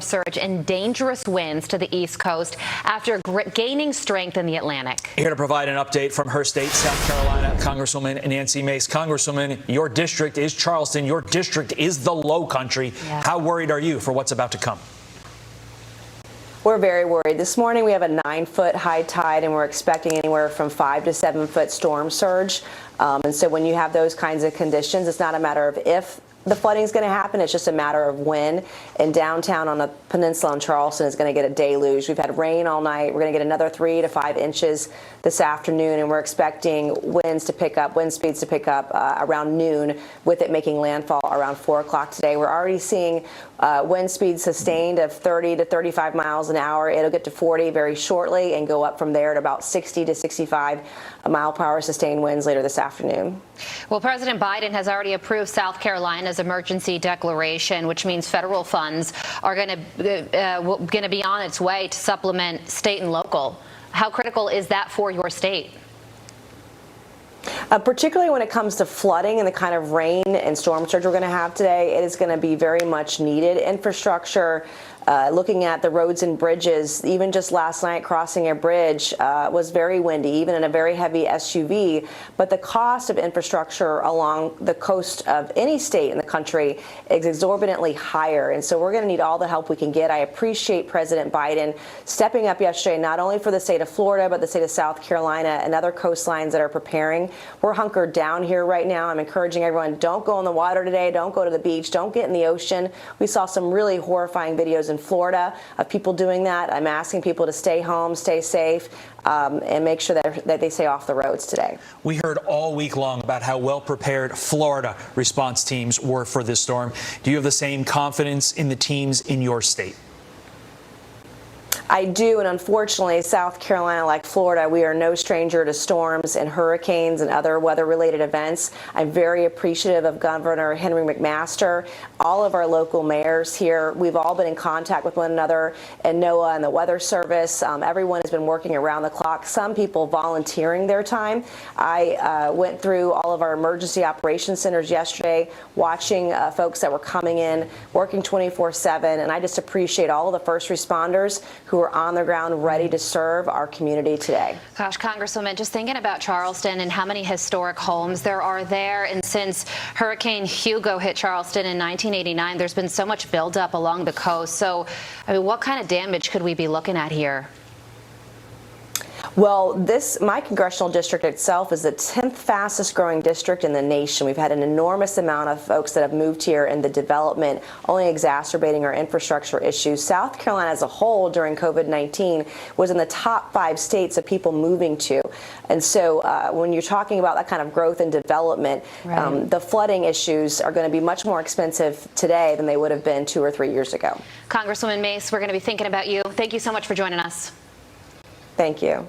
surge and dangerous winds to the East Coast after gaining strength in the Atlantic. Here to provide an update from her state, South Carolina, Congresswoman Nancy Mace. Congresswoman, your district is Charleston. Your district is the Lowcountry. Yeah. How worried are you for what's about to come? We're very worried. This morning we have a 9-foot high tide, and we're expecting anywhere from 5 to 7 foot storm surge. And so when you have those kinds of conditions, it's not a matter of if the flooding is going to happen. It's just a matter of when. And downtown on the peninsula in Charleston is going to get a deluge. We've had rain all night. We're going to get another 3 to 5 inches this afternoon, and we're expecting winds to pick up, wind speeds to pick up around noon, with it making landfall around 4 o'clock today. We're already seeing wind speeds sustained of 30 to 35 miles an hour. It'll get to 40 very shortly and go up from there to about 60 to 65 mile per hour sustained winds later this afternoon. Well, President Biden has already approved South Carolina's emergency declaration, which means federal funds are going to be on its way to supplement state and local. How critical is that for your state? Particularly when it comes to flooding and the kind of rain and storm surge we're going to have today, it is going to be very much needed. Infrastructure, looking at the roads and bridges, even just last night crossing a bridge was very windy, even in a very heavy SUV. But the cost of infrastructure along the coast of any state in the country is exorbitantly higher. And so we're going to need all the help we can get. I appreciate President Biden stepping up yesterday, not only for the state of Florida, but the state of South Carolina and other coastlines that are preparing. We're hunkered down here right now. I'm encouraging everyone, don't go in the water today. Don't go to the beach. Don't get in the ocean. We saw some really horrifying videos in Florida of people doing that. I'm asking people to stay home, stay safe, and make sure that they stay off the roads today. We heard all week long about how well prepared Florida response teams were for this storm. Do you have the same confidence in the teams in your state? I do, and unfortunately, South Carolina, like Florida, we are no stranger to storms and hurricanes and other weather-related events. I'm very appreciative of Governor Henry McMaster, all of our local mayors here. We've all been in contact with one another, and NOAA and the Weather Service. Everyone has been working around the clock, some people volunteering their time. I went through all of our emergency operations centers yesterday, watching folks that were coming in, working 24/7, and I just appreciate all of the first responders who are on the ground ready to serve our community today. Gosh, Congresswoman, just thinking about Charleston and how many historic homes there are there, and since Hurricane Hugo hit Charleston in 1989, there's been so much buildup along the coast. So, I mean, what kind of damage could we be looking at here? Well, my congressional district itself is the 10th fastest growing district in the nation. We've had an enormous amount of folks that have moved here in the development, only exacerbating our infrastructure issues. South Carolina as a whole during COVID-19 was in the top 5 states of people moving to. And so when you're talking about that kind of growth and development, right, the flooding issues are going to be much more expensive today than they would have been 2 or 3 years ago. Congresswoman Mace, we're going to be thinking about you. Thank you so much for joining us. Thank you.